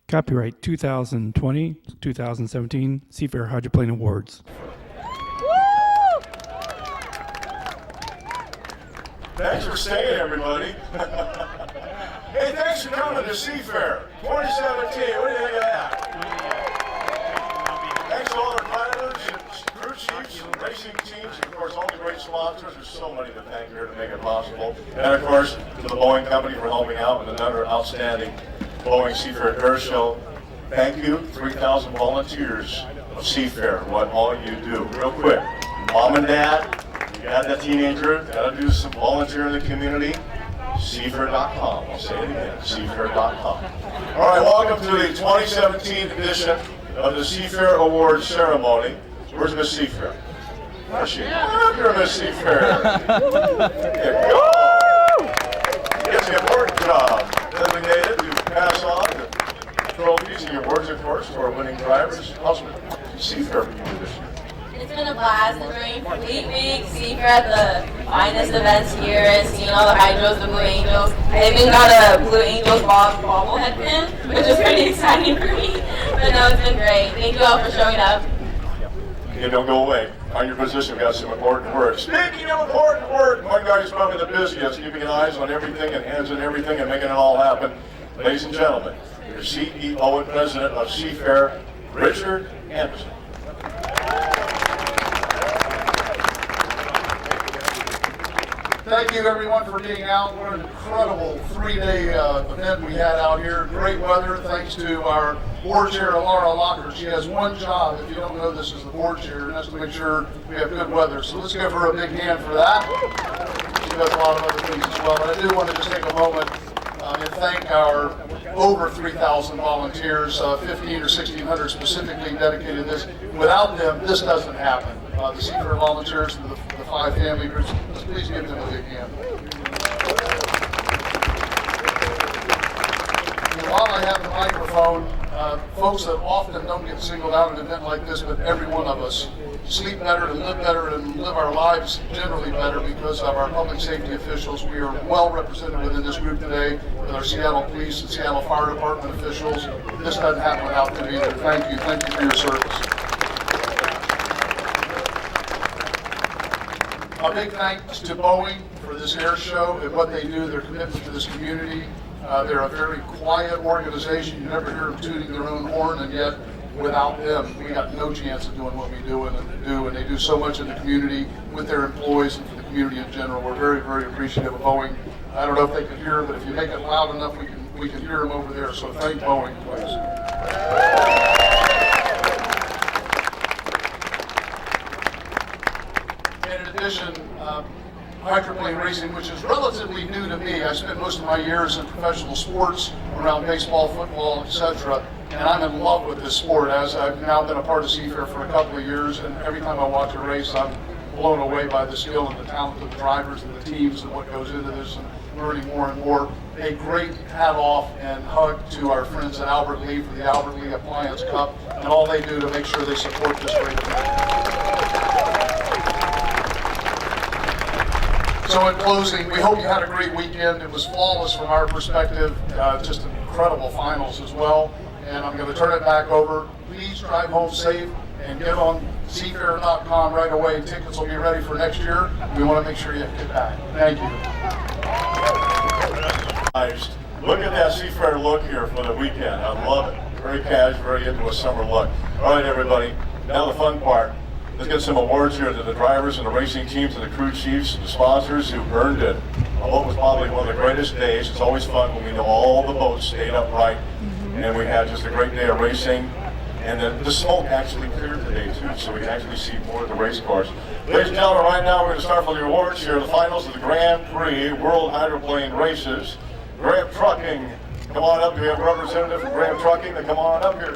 Copyright 2020-2017 Seafair Hydroplane Awards. Thanks for staying, everybody. Hey, thanks for coming to Seafair 2017. What do you think of that? Thanks to all our pilots and crew chiefs and racing teams, and of course all the great sponsors. There's so many to thank here to make it possible. And of course to the Boeing company for helping out with another outstanding Boeing Seafair Air Show. Thank you, 3,000 volunteers of Seafair, what all you do. Real quick, mom and dad, you got that teenager, got to do some volunteer in the community. Seafair.com. I'll say it again, Seafair.com. All right, welcome to the 2017 edition of the Seafair Awards ceremony. Where's Miss Seafair? Where's she? Come up here, Miss Seafair. There you go. It's the important job designated to pass on the trophies and awards, of course, to our winning drivers. How's Seafair for you this year? It's been a blast. It's been a complete week. Seafair at the finest events here and seeing all the hydros, the Blue Angels. I even got a Blue Angels bobblehead pin, which is pretty exciting for me. But no, it's been great. Thank you all for showing up. You don't go away. On your position, we've got some important work. Speaking of important work, one guy who's probably the busiest, keeping an eyes on everything and hands on everything and making it all happen. Ladies and gentlemen, your CEO and President of Seafair, Richard Anderson. Thank you everyone for being out. What an incredible three-day event we had out here. Great weather thanks to our board chair, Laura Locker. She has one job, if you don't know this, is the board chair, and that's to make sure we have good weather. So let's give her a big hand for that. She does a lot of other things as well. But I do want to just take a moment and thank our over 3,000 volunteers, 15 or 1,600 specifically dedicated to this. Without them, this doesn't happen. The Seafair volunteers and the 5 family groups, please give them a big hand. And while I have the microphone, folks that often don't get singled out at an event like this, but every one of us sleep better and live our lives generally better because of our public safety officials. We are well represented within this group today with our Seattle Police and Seattle Fire Department officials. This doesn't happen without them either. Thank you for your service. A big thanks to Boeing for this air show and what they do, their commitment to this community. They're a very quiet organization. You never hear them tooting their own horn, and yet without them, we got no chance of doing what we do, and they do so much in the community with their employees and for the community in general. We're very, very appreciative of Boeing. I don't know if they can hear them, but if you make it loud enough, we can hear them over there. So thank Boeing, please. In addition, hydroplane racing, which is relatively new to me. I spent most of my years in professional sports around baseball, football, etc. And I'm in love with this sport as I've now been a part of Seafair for a couple of years, and every time I watch a race, I'm blown away by the skill and the talent of the drivers and the teams and what goes into this, and learning more and more. A great hat off and hug to our friends at Albert Lee for the Albert Lee Appliance Cup and all they do to make sure they support this great event. So in closing, we hope you had a great weekend. It was flawless from our perspective, just incredible finals as well. And I'm going to turn it back over. Please drive home safe and get on Seafair.com right away. Tickets will be ready for next year. We want to make sure you get back. Thank you. Look at that Seafair look here for the weekend. I love it. Very casual, very into a summer look. All right, everybody. Now the fun part. Let's get some awards here to the drivers and the racing teams and the crew chiefs and the sponsors who earned it. Although it was probably one of the greatest days. It's always fun when we know all the boats stayed upright. And we had just a great day of racing. And the smoke actually cleared today too, so we can actually see more of the race cars. Ladies and gentlemen, right now we're going to start for the awards here. The finals of the Grand Prix World Hydroplane Races. Graham Trucking, come on up. Do we have a representative from Graham Trucking to come on up here?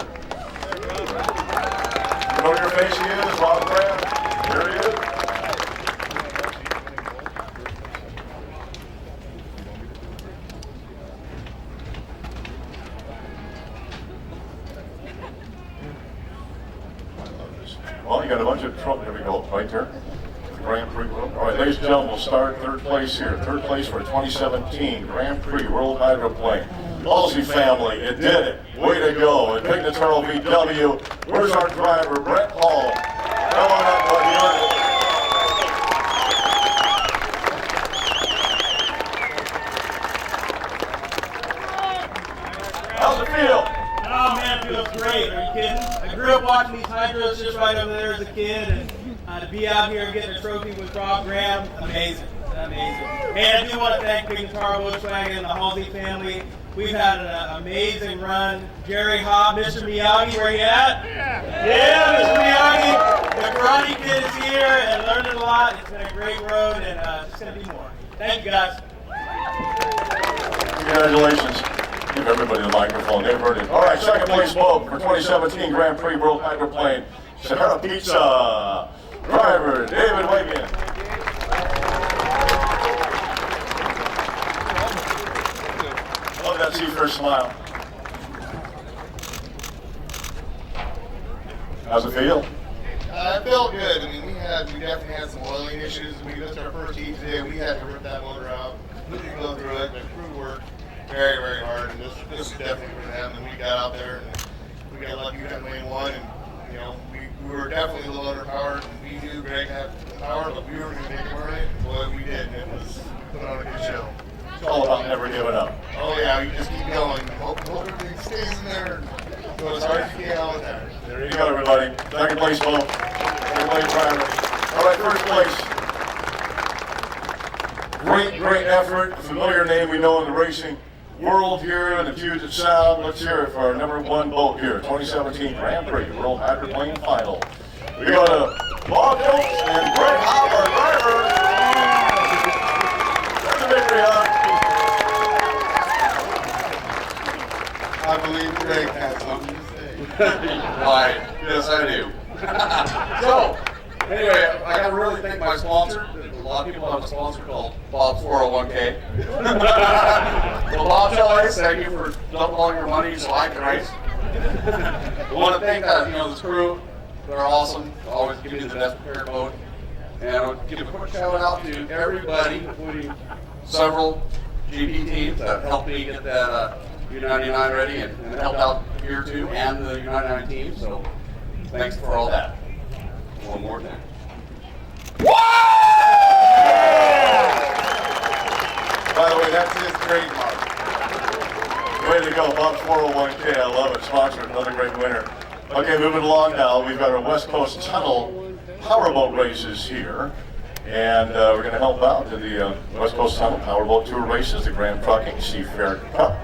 You know who your face he is, Rob Graham? Here he is. Well, you got a bunch of trouble. There we go, right there. The Grand Prix World. All right, ladies and gentlemen, we'll start third place here. Third place for 2017 Grand Prix World Hydroplane. Halsey family, it did it. Way to go. And Pig Turtle VW. Where's our driver, Brett Hall? Come on up, buddy. How's it feel? Oh man, it feels great. Are you kidding? I grew up watching these hydros just right over there as a kid, and to be out here and getting a trophy with Rob Graham, amazing. Amazing. And I do want to thank Big Guitar Volkswagen and the Halsey family. We've had an amazing run. Jerry Hobb, Mr. Miyagi, where you at? Yeah, Mr. Miyagi. The Karate Kid is here and learning a lot. It's been a great road, and it's going to be more. Thank you, guys. Congratulations. Give everybody the microphone. They've heard it. All right, second place vote for 2017 Grand Prix World Hydroplane. Sahara Pizza. Driver, David Wagan. Love that Seafair smile. How's it feel? It felt good. I mean, we definitely had some oiling issues. We missed our first heat today. We had to rip that motor out. We didn't go through it. The crew worked very, very hard, and this is definitely for them. And we got out there, and we got lucky we had lane one, and you know, we were definitely a little underpowered. And we knew Greg had the power, but we were going to make it right. Boy, we did, and it was put on a good show. It's all about never giving up. Oh yeah, you just keep going. Hope everything stays in there. Go as hard as you can all the time. There you go, everybody. Second place vote. Second place driver. All right, first place. Great effort. A familiar name we know in the racing world here in the Puget Sound. Let's hear it for our number one boat here, 2017 Grand Prix World Hydroplane Final. We go to Bob Jones and Greg Hobb, our driver. There's a victory, huh? I believe Greg has something to say. Why? Yes, I do. So, anyway, I got to really thank my sponsor. A lot of people have a sponsor called Bob's 401k. Well, Bob Chalice, thank you for dumping all your money so I can race. I want to thank this crew. They're awesome. Always give me the best prepared boat. And I'll give a quick shout out to everybody, including several GP teams that helped me get that U99 ready and helped out here too, and the U99 team. So thanks for all that. One more thing. By the way, that's his trademark. Way to go, Bob's 401k. I love it. Sponsored another great winner. Okay, moving along now. We've got our West Coast Tunnel powerboat races here. And we're going to help out in the West Coast Tunnel Powerboat Tour races, the Grand Trucking Seafair Cup.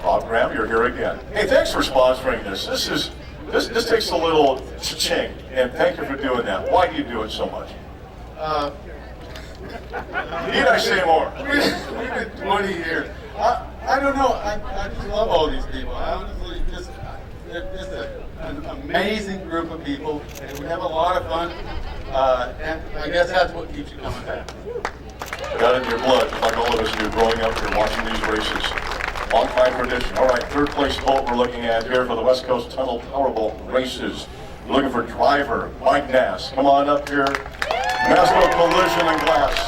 Bob Graham, you're here again. Hey, thanks for sponsoring this. This takes a little cha-ching, and thank you for doing that. Why do you do it so much? Need I say more? We've been 20 years. I don't know. I just love all these people. I honestly they're just an amazing group of people, and we have a lot of fun. And I guess that's what keeps you coming back. Got it in your blood, just like all of us do, growing up here, watching these races. Long time tradition. All right, third place boat we're looking at here for the West Coast Tunnel Powerboat races. We're looking for driver Mike Nass. Come on up here. Masco Collision and Glass.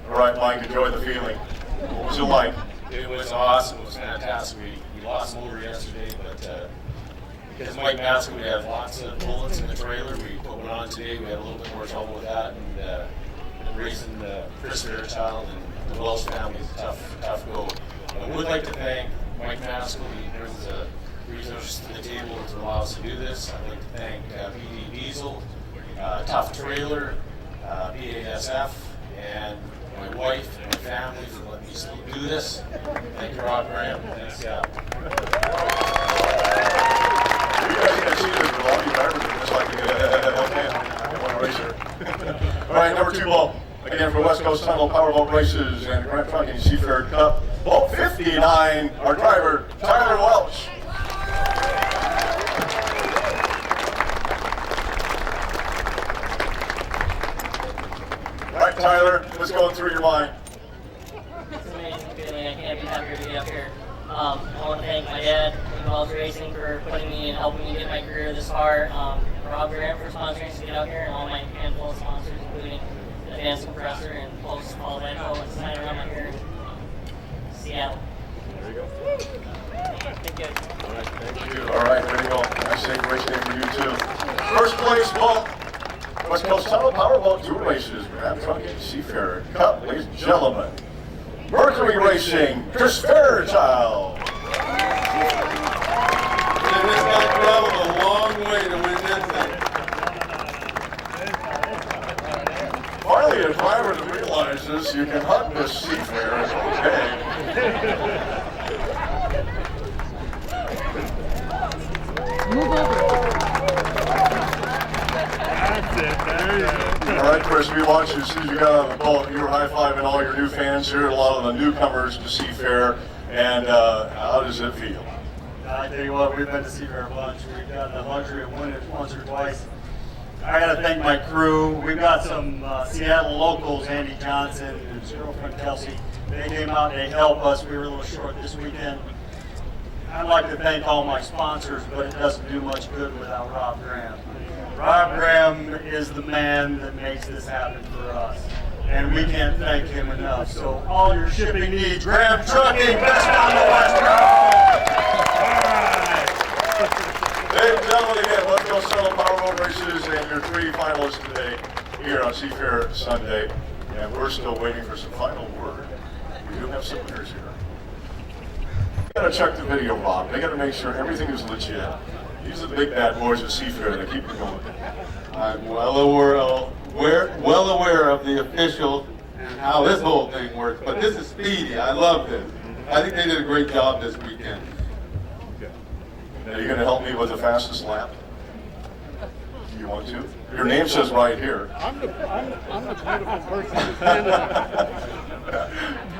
All right, Mike, enjoy the feeling. What was it like? It was awesome. It was fantastic. We lost motor yesterday, but because Mike Maskell, we had lots of bullets in the trailer. We put one on today. We had a little bit more trouble with that. And raising Chris Fairchild and the Welsh family is a tough go. I would like to thank Mike Maskell. He brings resources to the table to allow us to do this. I'd like to thank BD Diesel, Tough Trailer, BASF, and my wife and my family for letting me still do this. Thank you, Rob Graham. Thanks, You guys can't see this, but all you drivers are just like, okay, one racer. All right, number two boat. Again, for West Coast Tunnel Powerboat Races and the Grand Trucking Seafair Cup. Boat 59, our driver, Tyler Welch. All right, Tyler, what's going through your mind? It's an amazing feeling. I can't be happier to be up here. I want to thank my dad, Wells Racing, for putting me and helping me get my career this far. Rob Graham for sponsoring us to get out here, and all my handful of sponsors, including Advanced Compressor and Pulse Paul Echo and Snyder around here in Seattle. There you go. Thank you. All right, thank you. All right, there you go. Nice safe race day for you too. First place boat, West Coast Tunnel Powerboat Tour Races, Grand Trunk and Seafair Cup, ladies and gentlemen. Mercury Racing, Chris Fairchild. And this guy traveled a long way to win this thing. Finally, a driver that realizes you can hunt this Seafair. Okay. All right, Chris, we watched you as soon as you got on the boat. You were high-fiving all your new fans here, a lot of the newcomers to Seafair. And how does it feel? I tell you what, we've been to Seafair a bunch. We've got the luxury of winning it once or twice. I got to thank my crew. We've got some Seattle locals, Andy Johnson and his girlfriend Kelsey. They came out and they helped us. We were a little short this weekend. I'd like to thank all my sponsors, but it doesn't do much good without Rob Graham. Rob Graham is the man that makes this happen for us, and we can't thank him enough. So all your shipping needs, Graham Trucking, best on the West Coast. Ladies and gentlemen, again, let's go settle Powerboat Races and your three finalists today here on Seafair Sunday. And we're still waiting for some final word. We do have some winners here. You gotta check the video, Rob. They gotta make sure everything is legit. These are the big bad boys at Seafair that keep it going. I'm well aware of the officials and how this whole thing works, but this is speedy. I love this. I think they did a great job this weekend. Now, you're gonna help me with the fastest lap? You want to? Your name says right here. I'm the beautiful person who's standing up.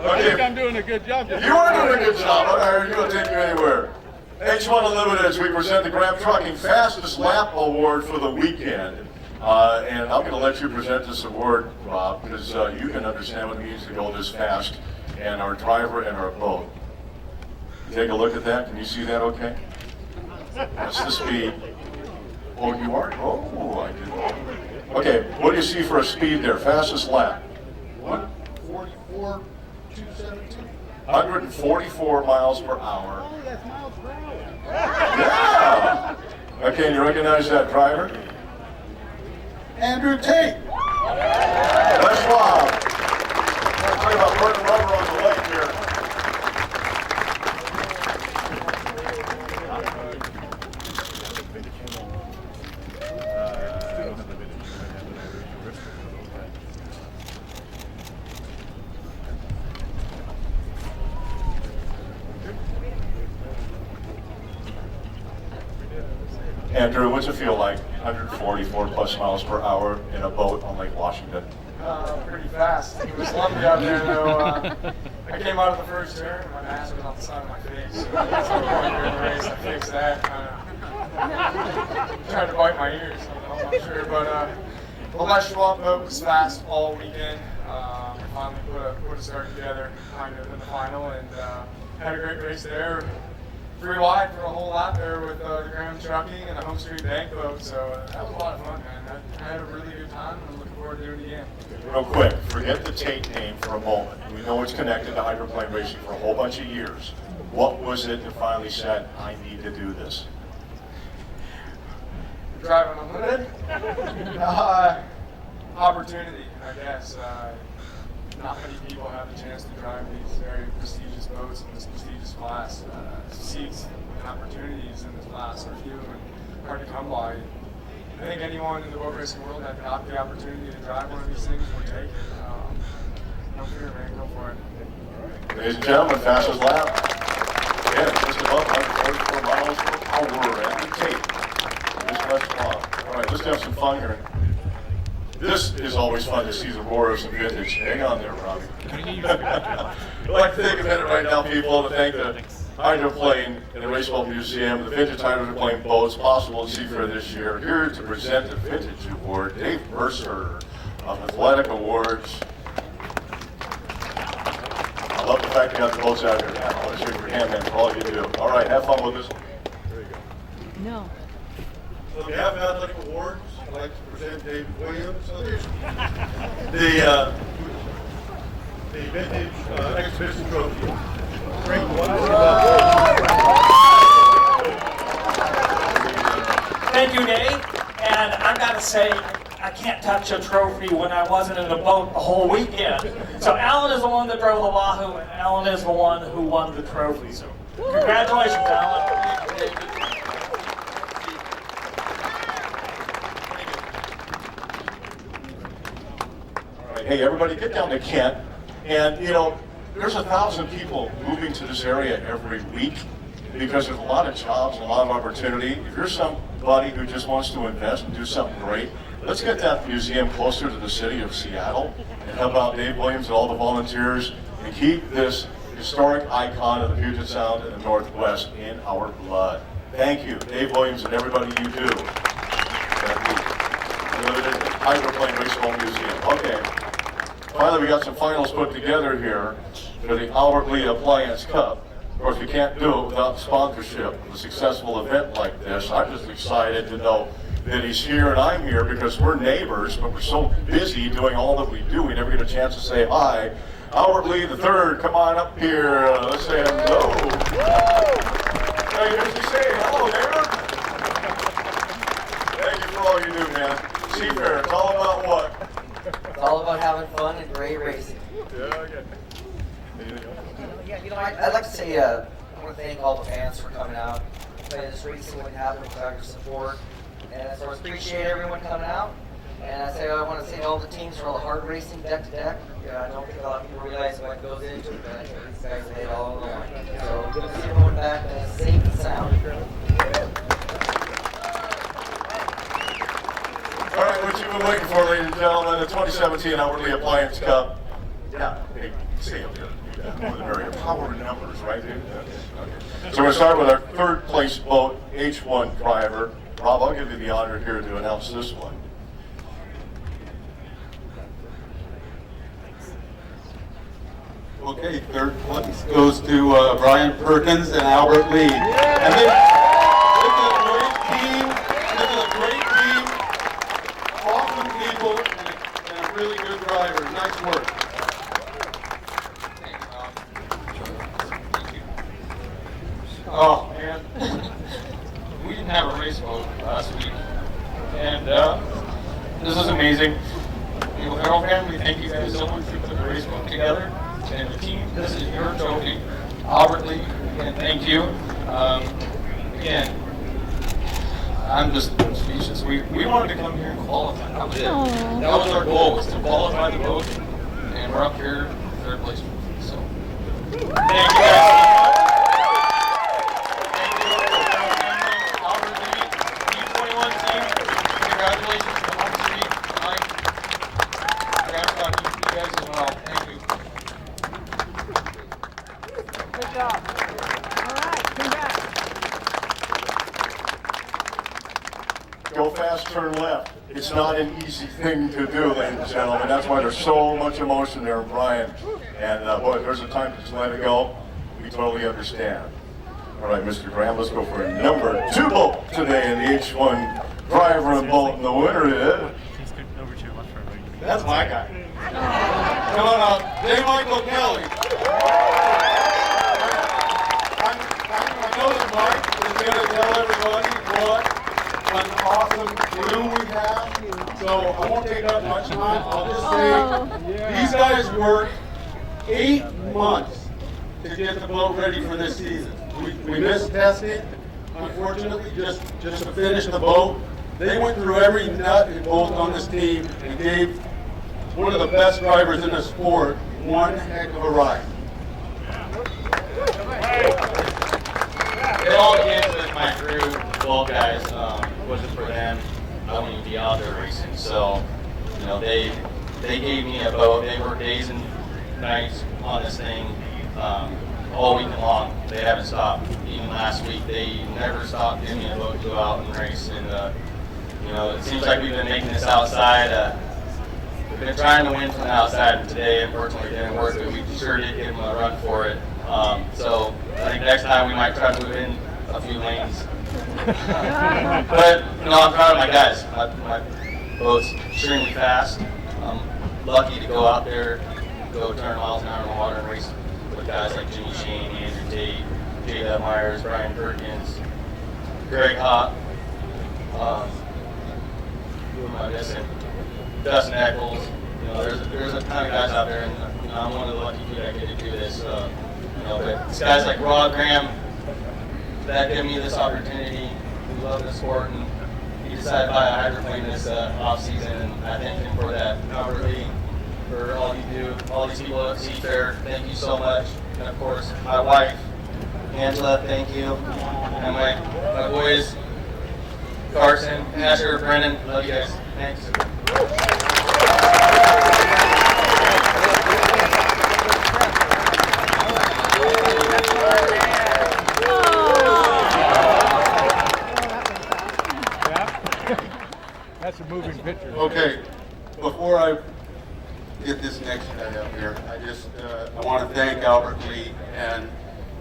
I think I'm doing a good job. You are doing a good job. I'm going to take you anywhere. H1 Unlimited, as we present the Graham Trucking Fastest Lap Award for the weekend. And I'm going to let you present this award, Rob, because you can understand what it means to go this fast, and our driver and our boat. Take a look at that. Can you see that okay? That's the speed. Oh, you are? Oh, I didn't. Okay, what do you see for a speed there? Fastest lap? 144, 217. 144 miles per hour. Oh, that's miles per hour. Yeah! Okay, and you recognize that driver? Andrew Tate. That's Rob. Talk about putting rubber on the lake here. Andrew, what's it feel like? 144 plus miles per hour in a boat on Lake Washington. Pretty fast. It was lovely out there, though. I came out of the first turn and my mask was on the side of my face. So that's what I wanted to race. I fixed that. Tried to bite my ears, I'm not sure. But the Les Schwab boat was fast all weekend. We finally put a start together kind of in the final and had a great race there. 3 wide for a whole lap there with the Graham Trucking and the Home Street Bank boat, so that was a lot of fun, man. I had a really good time, and I'm looking forward to doing it again. Real quick, forget the Tate name for a moment. We know it's connected to hydroplane racing for a whole bunch of years. What was it that finally said, I need to do this? Driving Unlimited? Opportunity, I guess. Not many people have the chance to drive these very prestigious boats in this prestigious class. Seats and opportunities in this class are few and hard to come by. I think anyone in the boat racing world that got the opportunity to drive one of these things would take it. No fear, man, go for it. Ladies and gentlemen, fastest lap. Yeah, just above 144 miles per hour at the Tate. Just left off. All right, let's have some fun here. This is always fun to see the roar of some vintage. Hang on there, Robbie. I'd like to take a minute right now, people, to thank the hydroplane and the Raceboat Museum, the vintage hydroplane boats possible in Seafair this year. Here to present the Vintage Award, Dave Mercer of Athletic Awards. I love the fact you got the boats out here now. I want to shake your hand, man, for all you do. All right, have fun with this one. No. On behalf of Athletic Awards, I'd like to present David Williams the vintage exhibition trophy. Great. Thank you, Dave. And I've got to say, I can't touch a trophy when I wasn't in the boat the whole weekend. So Alan is the one that drove the Wahoo, and Alan is the one who won the trophy. So congratulations, Alan. All right, hey, everybody, get down to Kent. And, you know, there's 1,000 people moving to this area every week because there's a lot of jobs and a lot of opportunity. If you're somebody who just wants to invest and do something great, let's get that museum closer to the city of Seattle and help out Dave Williams and all the volunteers and keep this historic icon of the Puget Sound and the Northwest in our blood. Thank you, Dave Williams, and everybody you do at the Limited Hydroplane Baseball Museum. Okay. Finally, we got some finals put together here for the Albert Lee Appliance Cup. Of course, we can't do it without sponsorship of a successful event like this. I'm just excited to know that he's here and I'm here because we're neighbors, but we're so busy doing all that we do, we never get a chance to say hi. Albert Lee III, come on up here. Let's say hello. Hey, here's to say hello there. Thank you for all you do, man. Seafair, it's all about what? It's all about having fun and great racing. Yeah, okay. Yeah, you know, I'd like to say I want to thank all the fans for coming out. This racing wouldn't happen without your support. And so I appreciate everyone coming out. And I want to thank all the teams for all the hard racing deck to deck. I don't think a lot of people realize what goes into it, but these guys laid all on the line. So good to see everyone back safe and sound. All right, what you've been waiting for, ladies and gentlemen, the 2017 Albert Lee Appliance Cup. Yeah, hey, stay up here. More than very power numbers, right, dude? Okay. So we're going to start with our third place boat, H1 driver. Rob, I'll give you the honor here to announce this one. Okay, third place goes to Brian Perkins and Albert Lee. And this is a great team, awesome people, and a really good driver. Nice work. Oh man, we didn't have a race boat last week, and this is amazing. The O'Harrell family, thank you guys so much for putting the race boat together. And the team, this is your trophy. Albert Lee, again, thank you. Again, I'm just speechless. We wanted to come here and qualify. That was it. Aww. That was our goal, was to qualify the boat, and we're up here third place. So, thank you guys. Congratulations to Home Street, Mike, Grandpa, you guys as well. Thank you. Good job. All right, congrats. Go fast, turn left. It's not an easy thing to do, ladies and gentlemen. That's why there's so much emotion there, Brian. And boy, there's a time to just let it go. We totally understand. All right, Mr. Graham, let's go for a number 2 boat today in the H1 driver and boat. And the winner is... That's my guy. Come on up, J. Michael Kelly. I know that Mike is going to tell everybody what an awesome crew we have. So I won't take up much time. I'll just say these guys worked 8 months to get the boat ready for this season. We missed testing, unfortunately, just to finish the boat. They went through every nut and bolt on this team and gave one of the best drivers in the sport one heck of a ride. It all begins with my crew, 12 guys. Wasn't for them, I wouldn't even be out there racing. So, you know, they gave me a boat. They worked days and nights on this thing all weekend long. They haven't stopped. Even last week, they never stopped giving me a boat to go out and race. And you know, it seems like we've been making this outside. We've been trying to win from the outside, and today, unfortunately, it didn't work, but we sure did give them a run for it. So I think next time we might try to move in a few lanes But I'm proud of my guys. My boat's extremely fast. I'm lucky to go out there, go 200 miles an hour in the water and race with guys like Jimmy Shane, Andrew Tate, J.W. Myers, Brian Perkins, Greg Hop. Who am I missing? Dustin Eccles. There's a ton of guys out there, and I'm one of the lucky few that get to do this. But it's guys like Rob Graham that give me this opportunity. We love the sport, and he decided to buy a hydroplane this off season, and I thank him for that. Robert Lee, for all you do, all these people at Seafair, thank you so much. And of course, my wife, Angela, thank you, and my boys, Carson, Asher, Brennan, love you guys. Thanks. That's a moving picture. Okay, before I get this next guy up here, I want to thank Albert Lee, and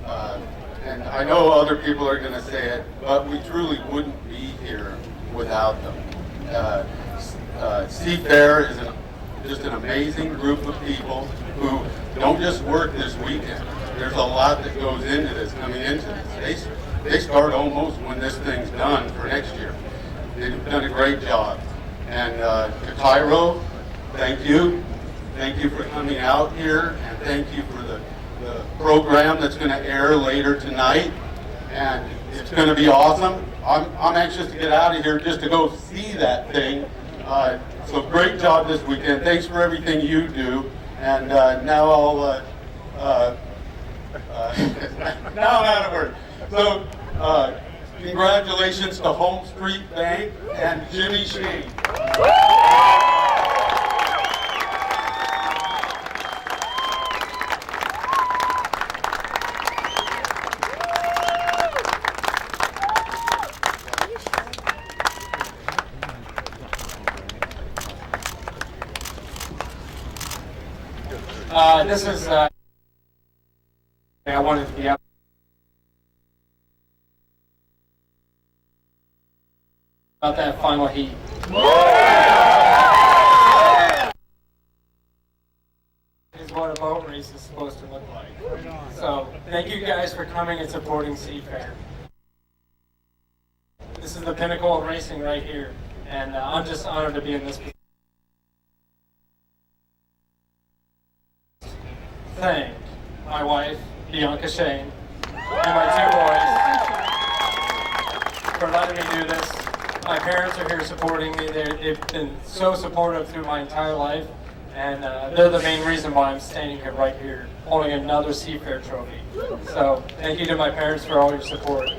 I know other people are going to say it, but we truly wouldn't be here without them. Seafair is just an amazing group of people who don't just work this weekend. There's a lot that goes into this, coming into this. They start almost when this thing's done for next year. They've done a great job. And to Cairo, thank you. Thank you for coming out here, and thank you for the program that's going to air later tonight. And it's going to be awesome. I'm anxious to get out of here just to go see that thing. So great job this weekend. Thanks for everything you do. And now I'll now I'm out of words. So congratulations to Home Street Bank and Jimmy Shane. This is, I wanted to be up. About that final heat. Is what a boat race is supposed to look like. So, thank you guys for coming and supporting Seafair. This is the pinnacle of racing right here, and I'm just honored to be in this position. Thank my wife, Bianca Shane, and my 2 boys for letting me do this. My parents are here supporting me. They've been so supportive through my entire life, and they're the main reason why I'm standing here right here, holding another Seafair trophy. So thank you to my parents for all your support.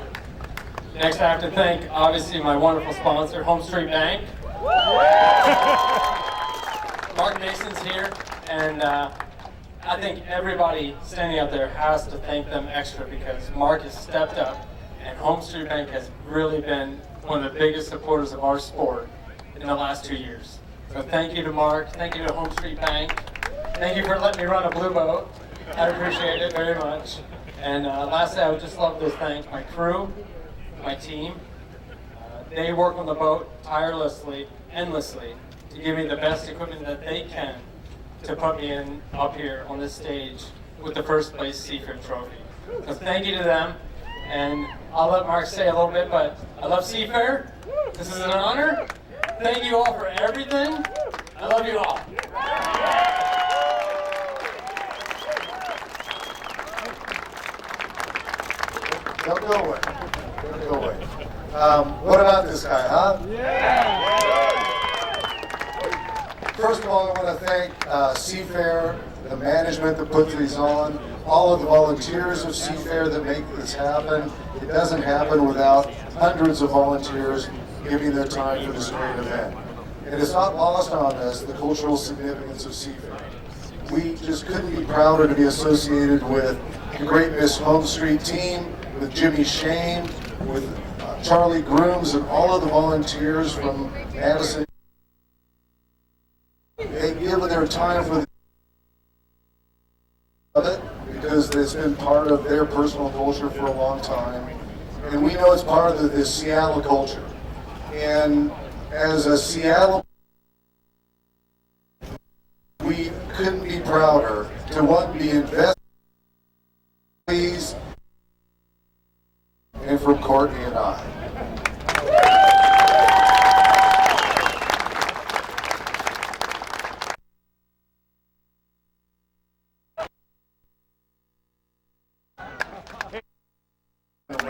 Next, I have to thank, obviously, my wonderful sponsor, Home Street Bank. Mark Mason's here, and I think everybody standing out there has to thank them extra because Mark has stepped up, and Home Street Bank has really been one of the biggest supporters of our sport in the last 2 years. So thank you to Mark, thank you to Home Street Bank, thank you for letting me run a blue boat. I appreciate it very much. And lastly, I would just love to thank my crew, my team. They work on the boat tirelessly, endlessly, to give me the best equipment that they can to put me in up here on this stage with the first place Seafair trophy. So thank you to them, and I'll let Mark say a little bit, but I love Seafair. This is an honor. Thank you all for everything. I love you all. Don't go away. Don't go away. What about this guy, huh? Yeah! First of all, I want to thank Seafair, the management that put these on, all of the volunteers of Seafair that make this happen. It doesn't happen without hundreds of volunteers giving their time for this great event. And it's not lost on us the cultural significance of Seafair. We just couldn't be prouder to be associated with the Great Miss Home Street team, with Jimmy Shane, with Charlie Grooms, and all of the volunteers from Madison. They give their time for it because it's been part of their personal culture for a long time. and we know it's part of this Seattle culture. And as a Seattle, we couldn't be prouder to want to be invested and from Courtney and I.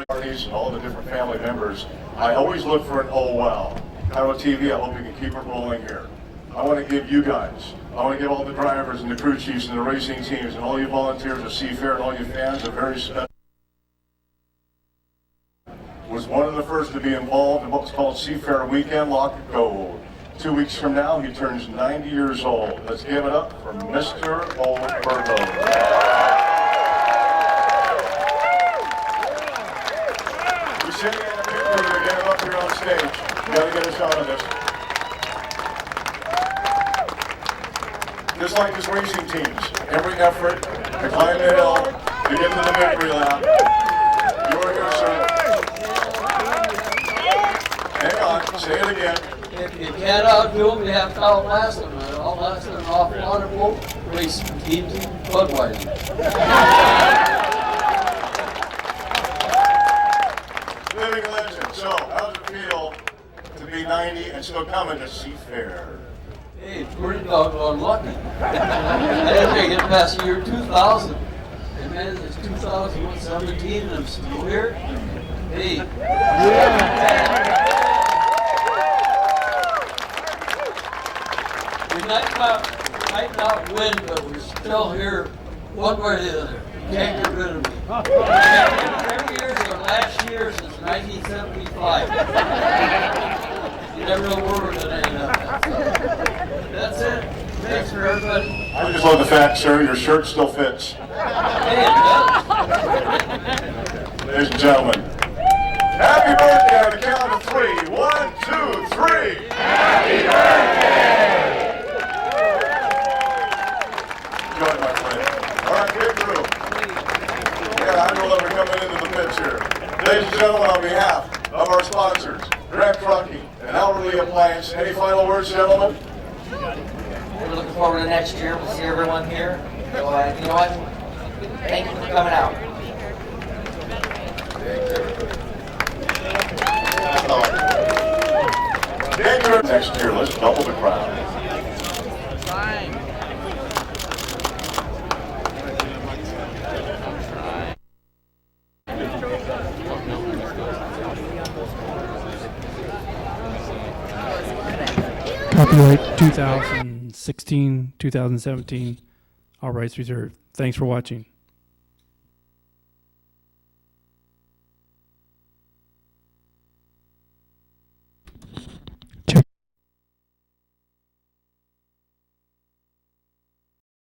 Parties and all the different family members, I always look for an oh wow. Iowa TV, I hope we can keep it rolling here. I want to give you guys, I want to give all the drivers and the crew chiefs and the racing teams and all you volunteers of Seafair and all you fans a very special. Was one of the first to be involved in what's called Seafair Weekend Lock and Go. 2 weeks from now, he turns 90 years old. Let's give it up for Mr. Oberto. Sitting in the pit room to get him up here on stage. You gotta get a shot of this. Just like his racing teams, every effort to climb the hill, to get to the victory lap. You are here, sir. Hang on, say it again. If you can't outdo them, you have to outlast them. And outlast them off water boat racing teams, Budweiser. Living legend. So, how does it feel to be 90 and still coming to Seafair? Hey, pretty doggone lucky. I didn't make it past the year 2000. And man, it's 2017 and I'm still here. Hey. We might not win, but we're still here one way or the other. You can't get rid of me. Every year is our last year since 1975. You never know where we're going to end up. That's it. Thanks for everybody. I just love the fact, sir, your shirt still fits. Hey, it does. Ladies and gentlemen, happy birthday on the count of 3. 1, 2, 3. Happy birthday! Enjoy, my friend. All right, big crew. Yeah, I know that we're coming into the pits here. Ladies and gentlemen, on behalf of our sponsors, Grant Trucking and Hourly Appliance, any final words, gentlemen? We're looking forward to next year. We'll see everyone here. So, you know what? Thank you for coming out. Next year, let's double the crowd. Copyright 2016, 2017. All rights reserved. Thanks for watching.